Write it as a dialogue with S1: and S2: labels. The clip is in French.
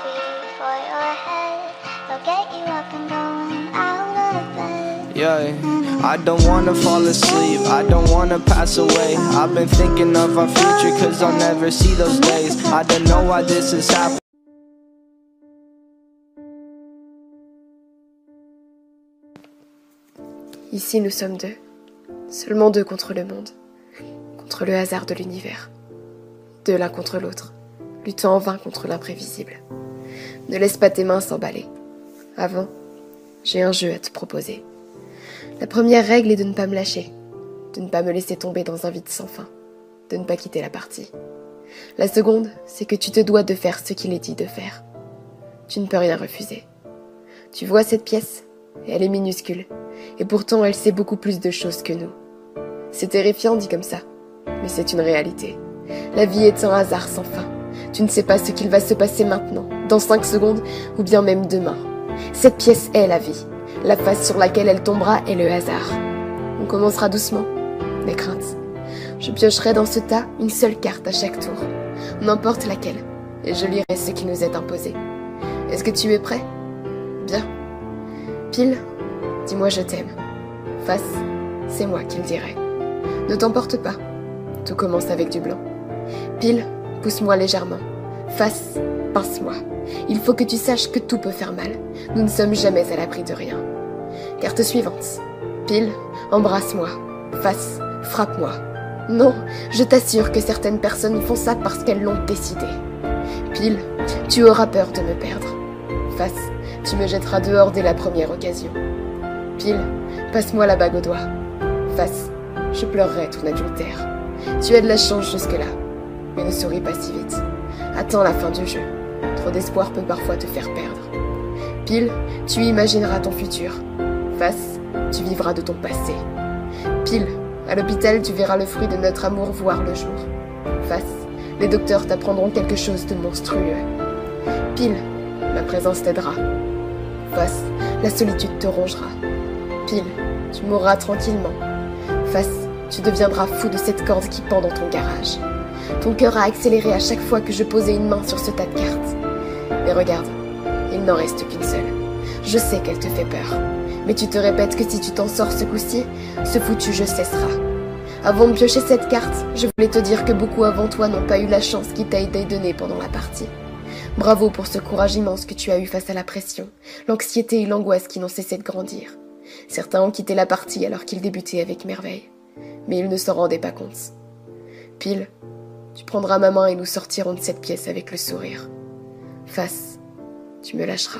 S1: coffee for your head. They'll get you up and going out of bed.
S2: Yeah, I don't wanna fall asleep, I don't wanna pass away. I've been thinking of our future cause I'll never see those days. I don't know why this is happening.
S3: Ici nous sommes deux, seulement deux contre le monde, contre le hasard de l'univers. Deux l'un contre l'autre, luttant en vain contre l'imprévisible. Ne laisse pas tes mains s'emballer. Avant, j'ai un jeu à te proposer. La première règle est de ne pas me lâcher, de ne pas me laisser tomber dans un vide sans fin, de ne pas quitter la partie. La seconde, c'est que tu te dois de faire ce qu'il est dit de faire. Tu ne peux rien refuser. Tu vois cette pièce ? Elle est minuscule, et pourtant elle sait beaucoup plus de choses que nous. C'est terrifiant dit comme ça, mais c'est une réalité. La vie est un hasard sans fin. Tu ne sais pas ce qu'il va se passer maintenant, dans 5 secondes, ou bien même demain. Cette pièce est la vie. La face sur laquelle elle tombera est le hasard. On commencera doucement, des craintes. Je piocherai dans ce tas une seule carte à chaque tour, n'importe laquelle, et je lirai ce qui nous est imposé. Est-ce que tu es prêt ? Bien. Pile, dis-moi je t'aime. Face, c'est moi qui le dirai. Ne t'emporte pas, tout commence avec du blanc. Pile, pousse-moi légèrement. Face, pince-moi. Il faut que tu saches que tout peut faire mal. Nous ne sommes jamais à l'abri de rien. Carte suivante. Pile, embrasse-moi. Face, frappe-moi. Non, je t'assure que certaines personnes font ça parce qu'elles l'ont décidé. Pile, tu auras peur de me perdre. Face, tu me jetteras dehors dès la première occasion. Pile, passe-moi la bague au doigt. Face, je pleurerai ton adultère. Tu as de la chance jusque-là, mais ne souris pas si vite. Attends la fin du jeu. Trop d'espoir peut parfois te faire perdre. Pile, tu imagineras ton futur. Face, tu vivras de ton passé. Pile, à l'hôpital, tu verras le fruit de notre amour voir le jour. Face, les docteurs t'apprendront quelque chose de monstrueux. Pile, ma présence t'aidera. Face, la solitude te rongera. Pile, tu mourras tranquillement. Face, tu deviendras fou de cette corde qui pend dans ton garage. Ton cœur a accéléré à chaque fois que je posais une main sur ce tas de cartes. Mais regarde, il n'en reste qu'une seule. Je sais qu'elle te fait peur, mais tu te répètes que si tu t'en sors ce coup-ci, ce foutu jeu cessera. Avant de piocher cette carte, je voulais te dire que beaucoup avant toi n'ont pas eu la chance qui t'a été donnée pendant la partie. Bravo pour ce courage immense que tu as eu face à la pression, l'anxiété et l'angoisse qui n'ont cessé de grandir. Certains ont quitté la partie alors qu'ils débutaient avec merveille, mais ils ne s'en rendaient pas compte. Pile, tu prendras ma main et nous sortirons de cette pièce avec le sourire. Face, tu me lâcheras.